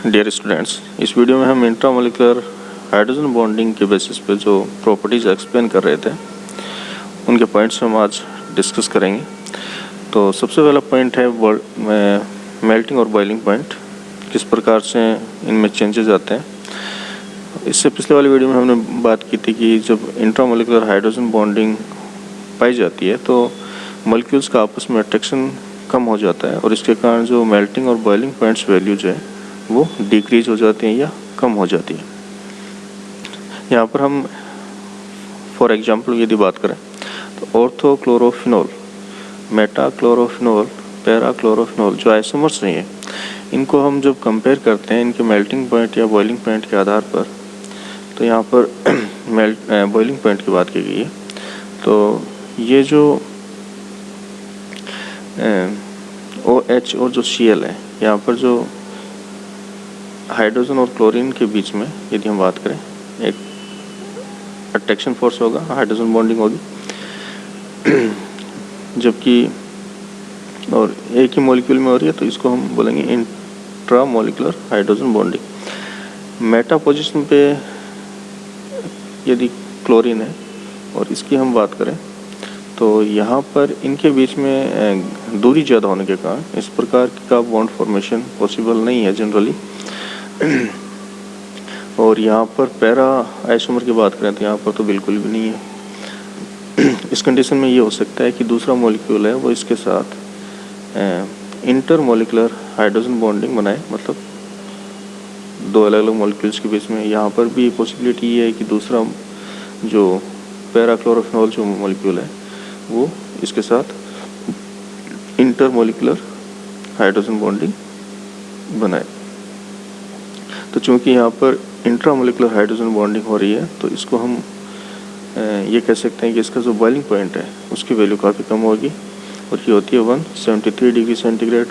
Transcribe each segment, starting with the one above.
Dear students, इस video में हम इंट्रामोलिकुलर हाइड्रोजन बॉन्डिंग के बेसिस पे जो प्रॉपर्टीज़ एक्सप्लेन कर रहे थे उनके पॉइंट्स हम आज डिस्कस करेंगे। तो सबसे पहला पॉइंट है मेल्टिंग और बॉइलिंग पॉइंट, किस प्रकार से इनमें चेंजेस आते हैं। इससे पिछले वाली वीडियो में हमने बात की थी कि जब इंट्रामोलिकुलर हाइड्रोजन बॉन्डिंग पाई जाती है तो मॉलिक्यूल्स का आपस में अट्रैक्शन कम हो जाता है और इसके कारण जो मेल्टिंग और बॉइलिंग पॉइंट्स वैल्यूज है वो डिक्रीज हो जाती हैं या कम हो जाती है। यहाँ पर हम फॉर एग्जांपल यदि बात करें तो ऑर्थोक्लोरोफिनॉल, मेटाक्लोरोफिनॉल, पैराक्लोरोफिनॉल जो आइसोमर्स नहीं है, इनको हम जब कंपेयर करते हैं इनके मेल्टिंग पॉइंट या बॉइलिंग पॉइंट के आधार पर, तो यहाँ पर बॉइलिंग पॉइंट की बात की गई है। तो ये जो OH और जो Cl है, यहाँ पर जो हाइड्रोजन और क्लोरीन के बीच में यदि हम बात करें एक अट्रैक्शन फोर्स होगा, हाइड्रोजन बॉन्डिंग होगी, जबकि और एक ही मॉलिक्यूल में हो रही है तो इसको हम बोलेंगे intramolecular hydrogen bonding. Meta position पे यदि क्लोरीन है और इसकी हम बात करें तो यहाँ पर इनके बीच में दूरी ज़्यादा होने के कारण इस प्रकार का बॉन्ड फॉर्मेशन पॉसिबल नहीं है जनरली। और यहाँ पर पैरा आइसोमर की बात करें तो यहाँ पर तो बिल्कुल भी नहीं है। इस कंडीशन में ये हो सकता है कि दूसरा मॉलिक्यूल है वो इसके साथ इंटरमोलिकुलर हाइड्रोजन बॉन्डिंग बनाए, मतलब दो अलग अलग मॉलिक्यूल्स के बीच में। यहाँ पर भी पॉसिबिलिटी ये है कि दूसरा जो पैराक्लोरोफिनॉल जो मॉलिक्यूल है वो इसके साथ इंटरमोलिकुलर हाइड्रोजन बॉन्डिंग बनाए। तो चूंकि यहाँ पर इंट्रामोलिकुलर हाइड्रोजन बॉन्डिंग हो रही है तो इसको हम ये कह सकते हैं कि इसका जो बॉइलिंग पॉइंट है उसकी वैल्यू काफ़ी कम होगी और ये होती है 173 डिग्री सेंटीग्रेड।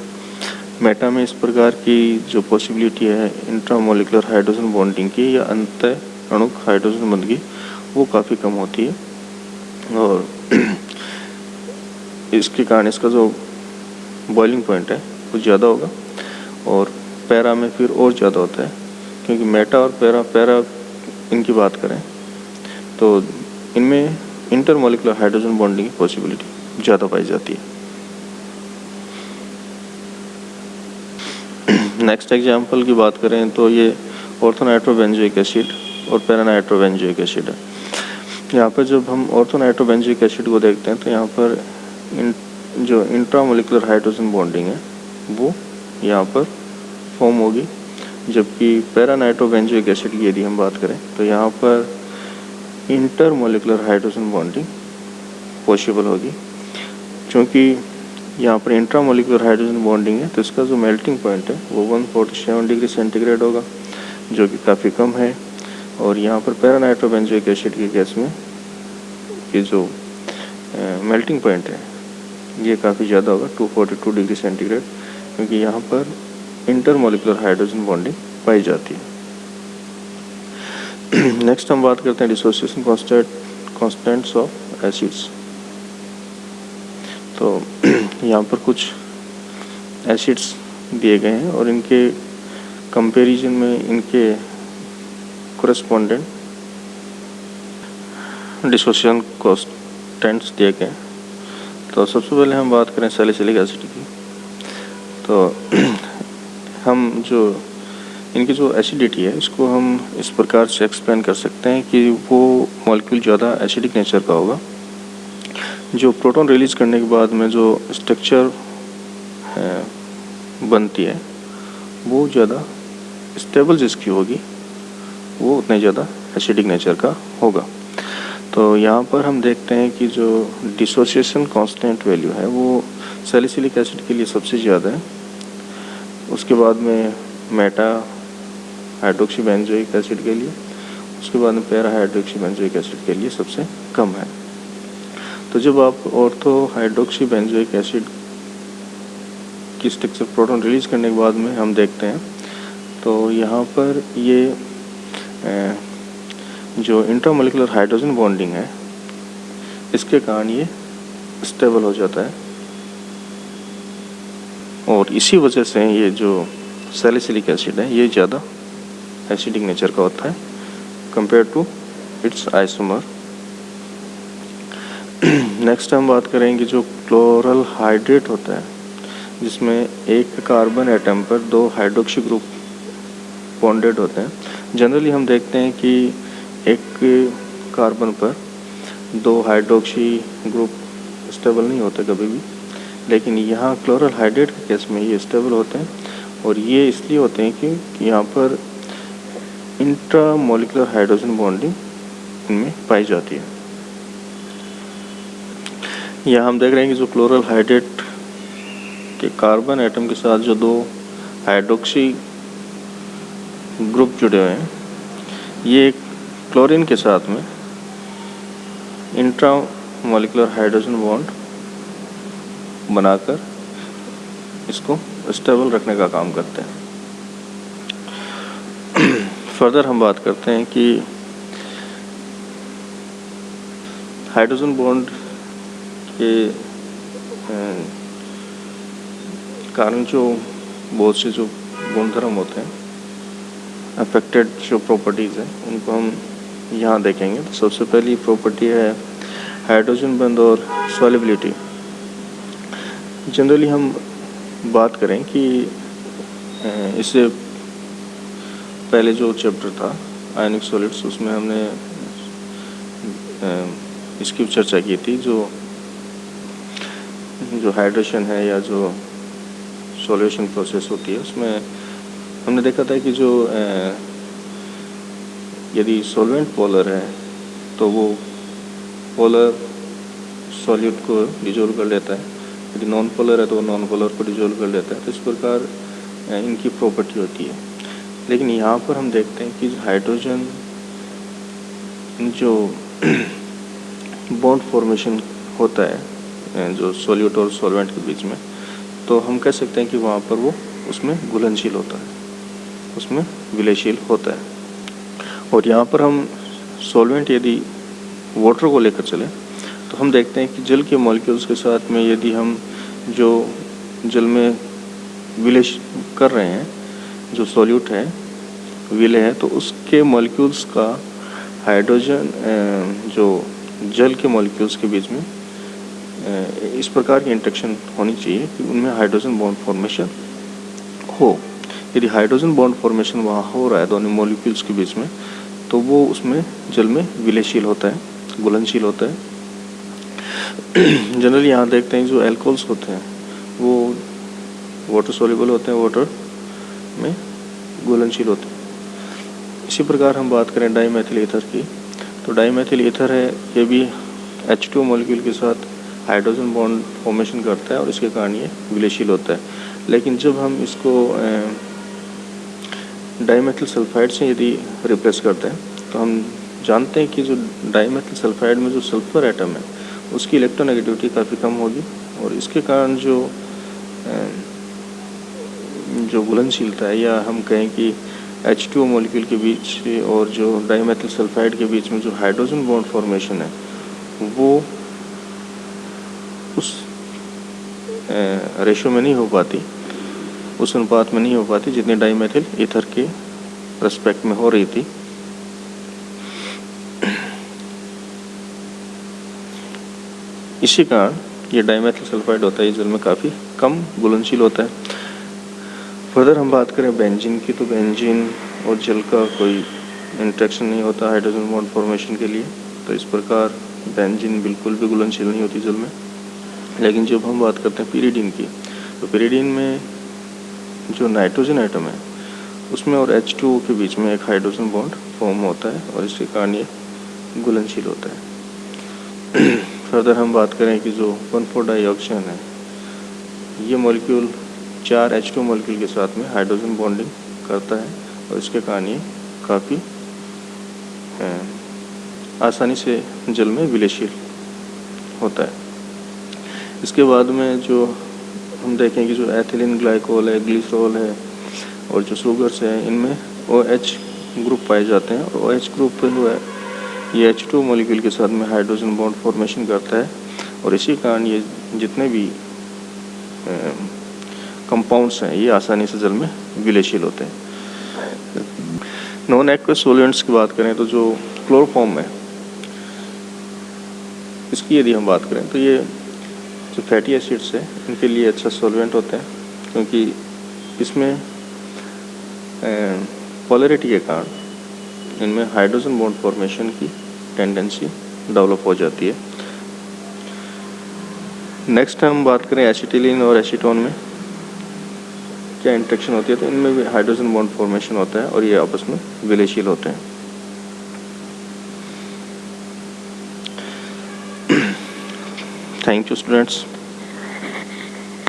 मेटा में इस प्रकार की जो पॉसिबिलिटी है इंट्रामोलिकुलर हाइड्रोजन बॉन्डिंग की या अंतः अणुक हाइड्रोजन बॉन्ड की वो काफ़ी कम होती है और इसके कारण इसका जो बॉइलिंग पॉइंट है वो ज़्यादा होगा और पैरा में फिर और ज़्यादा होता है, क्योंकि मेटा और पैरा इनकी बात करें तो इनमें इंटरमोलिकुलर हाइड्रोजन बॉन्डिंग की पॉसिबिलिटी ज़्यादा पाई जाती है। नेक्स्ट एग्जांपल की बात करें तो ये ऑर्थोनाइट्रोबेंजोइक एसिड और पैरानाइट्रोबेंजोइक एसिड है। यहाँ पर जब हम ऑर्थोनाइट्रोबेंजोइक एसिड को देखते हैं तो यहाँ पर जो इंट्रामोलिकुलर हाइड्रोजन बॉन्डिंग है वो यहाँ पर फॉर्म होगी, जबकि पैरानाइट्रोबेंजोइक एसिड की यदि हम बात करें तो यहाँ पर इंटरमोलिकुलर हाइड्रोजन बॉन्डिंग पॉसिबल होगी। क्योंकि यहाँ पर इंट्रामोलिकुलर हाइड्रोजन बॉन्डिंग है तो इसका जो मेल्टिंग पॉइंट है वो 147 डिग्री सेंटीग्रेड होगा, जो कि काफ़ी कम है। और यहाँ पर पैरानाइट्रोबेंजोइक एसिड के केस में ये जो मेल्टिंग पॉइंट है ये काफ़ी ज़्यादा होगा, 242 डिग्री सेंटीग्रेड, क्योंकि यहाँ पर इंटरमोलिकुलर हाइड्रोजन बॉन्डिंग पाई जाती है। नेक्स्ट हम बात करते हैं डिसोसिएशन कॉन्स्टेंट्स ऑफ एसिड्स। तो यहाँ पर कुछ एसिड्स दिए गए हैं और इनके कंपैरिजन में इनके कोरेस्पोंडेंट डिसोसिएशन कॉन्स्टेंट्स दिए गए हैं। तो सबसे पहले हम बात करें सैलिसिलिक एसिड की, तो हम जो इनकी जो एसिडिटी है इसको हम इस प्रकार से एक्सप्लेन कर सकते हैं कि वो मॉलिक्यूल ज़्यादा एसिडिक नेचर का होगा। जो प्रोटॉन रिलीज करने के बाद में जो स्ट्रक्चर बनती है वो ज़्यादा स्टेबल जिसकी होगी वो उतने ज़्यादा एसिडिक नेचर का होगा। तो यहाँ पर हम देखते हैं कि जो डिसोसिएशन कांस्टेंट वैल्यू है वो सैलिसिलिक एसिड के लिए सबसे ज़्यादा है, उसके बाद में मेटा हाइड्रोक्सीबेंजोइक एसिड के लिए, उसके बाद में पैरा हाइड्रोक्सीबेंजोइक एसिड के लिए सबसे कम है। तो जब आप ऑर्थो हाइड्रोक्सीबेंजोइक एसिड की स्ट्रक्चर प्रोटॉन रिलीज करने के बाद में हम देखते हैं तो यहाँ पर ये जो इंट्रामोलिकुलर हाइड्रोजन बॉन्डिंग है इसके कारण ये स्टेबल हो जाता है और इसी वजह से ये जो सैलिसिलिक एसिड है, ये ज़्यादा एसिडिक नेचर का होता है compare to its isomer. Next हम बात करेंगे जो क्लोरल हाइड्रेट होता है, जिसमें एक कार्बन एटम पर 2 हाइड्रोक्सी ग्रुप बॉन्डेड होते हैं। जनरली हम देखते हैं कि एक कार्बन पर 2 हाइड्रोक्सी ग्रुप स्टेबल नहीं होते कभी भी, लेकिन यहाँ क्लोरल हाइड्रेट के केस में ये स्टेबल होते हैं, और ये इसलिए होते हैं कि यहाँ पर इंट्रामोलिकुलर हाइड्रोजन बॉन्डिंग इनमें पाई जाती है। यहाँ हम देख रहे हैं कि जो क्लोरल हाइड्रेट के कार्बन एटम के साथ जो 2 हाइड्रोक्सी ग्रुप जुड़े हुए हैं, ये क्लोरीन के साथ में इंट्रामोलिकुलर हाइड्रोजन बॉन्ड बनाकर इसको स्टेबल रखने का काम करते हैं। फर्दर हम बात करते हैं कि हाइड्रोजन बॉन्ड के कारण जो बहुत से जो गुणधर्म होते हैं, अफेक्टेड जो प्रॉपर्टीज़ हैं, उनको हम यहाँ देखेंगे। तो सबसे पहली प्रॉपर्टी है हाइड्रोजन बंध और सॉल्युबिलिटी। जनरली हम बात करें कि इससे पहले जो चैप्टर था आयनिक सॉलिड्स, उसमें हमने इसकी चर्चा की थी। जो हाइड्रेशन है या जो सॉल्यूशन प्रोसेस होती है, उसमें हमने देखा था कि जो यदि सॉल्वेंट पोलर है तो वो पोलर सॉल्यूट को डिजोल्व कर लेता है, यदि नॉन पोलर है तो वो नॉन पोलर को डिजोल्व कर लेता है। तो इस प्रकार इनकी प्रॉपर्टी होती है। लेकिन यहाँ पर हम देखते हैं कि हाइड्रोजन जो बॉन्ड फॉर्मेशन होता है जो सॉल्यूट और सॉल्वेंट के बीच में, तो हम कह सकते हैं कि वहाँ पर वो उसमें घुलनशील होता है, उसमें विलयशील होता है। और यहाँ पर हम सॉल्वेंट यदि वाटर को लेकर चलें तो हम देखते हैं कि जल के मॉलिक्यूल्स के साथ में यदि हम जो जल में विलय कर रहे हैं, जो सॉल्यूट है विलय है, तो उसके मॉलिक्यूल्स का हाइड्रोजन जो जल के मॉलिक्यूल्स के बीच में इस प्रकार की इंटरेक्शन होनी चाहिए कि उनमें हाइड्रोजन बॉन्ड फॉर्मेशन हो। यदि हाइड्रोजन बॉन्ड फॉर्मेशन वहाँ हो रहा है दोनों मॉलिक्यूल्स के बीच में, तो वो उसमें जल में विलयशील होता है, घुलनशील होता है। जनरली यहाँ देखते हैं जो एल्कोहल्स होते हैं वो वाटर सोल्यूबल होते हैं, वाटर में घुलनशील होते हैं। इसी प्रकार हम बात करें डाईमेथिल ईथर की, तो डाईमेथिल ईथर है, ये भी H2 मॉलिक्यूल के साथ हाइड्रोजन बॉन्ड फॉर्मेशन करता है और इसके कारण ये विलयशील होता है। लेकिन जब हम इसको डाईमेथिल सल्फाइड से यदि रिप्लेस करते हैं, तो हम जानते हैं कि जो डाईमेथिल सल्फाइड में जो सल्फर एटम है उसकी इलेक्ट्रोनेगेटिविटी काफ़ी कम होगी, और इसके कारण जो घुलनशीलता है, या हम कहें कि H2 मॉलिक्यूल के बीच और जो डाईमेथिल सल्फाइड के बीच में जो हाइड्रोजन बॉन्ड फॉर्मेशन है, वो उस रेशो में नहीं हो पाती, उस अनुपात में नहीं हो पाती जितनी डाईमेथिल ईथर के रेस्पेक्ट में हो रही थी। इसी कारण ये डाईमेथिल सल्फाइड होता है, ये जल में काफ़ी कम घुलनशील होता है। फर्दर हम बात करें बेंजीन की, तो बेंजीन और जल का कोई इंटरेक्शन नहीं होता हाइड्रोजन बॉन्ड फॉर्मेशन के लिए, तो इस प्रकार बेंजीन बिल्कुल भी घुलनशील नहीं होती जल में। लेकिन जब हम बात करते हैं पिरिडीन की, तो पिरिडीन में जो नाइट्रोजन एटम है उसमें और H2O के बीच में एक हाइड्रोजन बॉन्ड फॉर्म होता है, और इसके कारण ये घुलनशील होता है। फर्दर हम बात करें कि जो 1,4 डाइऑक्सिन है, ये मॉलिक्यूल 4 H2 मॉलिक्यूल के साथ में हाइड्रोजन बॉन्डिंग करता है, और इसके कारण ये काफ़ी आसानी से जल में विलयशील होता है। इसके बाद में जो हम देखें कि जो एथिलीन ग्लाइकोल है, ग्लिसरॉल है और जो शुगर्स हैं, इनमें OH ग्रुप पाए जाते हैं, और OH ग्रुप जो है ये H2 मॉलिक्यूल के साथ में हाइड्रोजन बॉन्ड फॉर्मेशन करता है, और इसी कारण ये जितने भी कंपाउंड्स हैं ये आसानी से जल में विलयशील होते हैं। नॉन एक्वस सॉल्वेंट्स की बात करें तो जो क्लोरोफॉर्म है, इसकी यदि हम बात करें तो ये जो फैटी एसिड्स है इनके लिए अच्छा सॉल्वेंट होते हैं, क्योंकि इसमें पोलैरिटी के कारण इनमें हाइड्रोजन बॉन्ड फॉर्मेशन की टेंडेंसी डेवलप हो जाती है। नेक्स्ट हम बात करें एसिटिलीन और एसीटोन में क्या इंटरेक्शन होती है, तो इनमें भी हाइड्रोजन बॉन्ड फॉर्मेशन होता है और ये आपस में विलयशील होते हैं। Thank you students.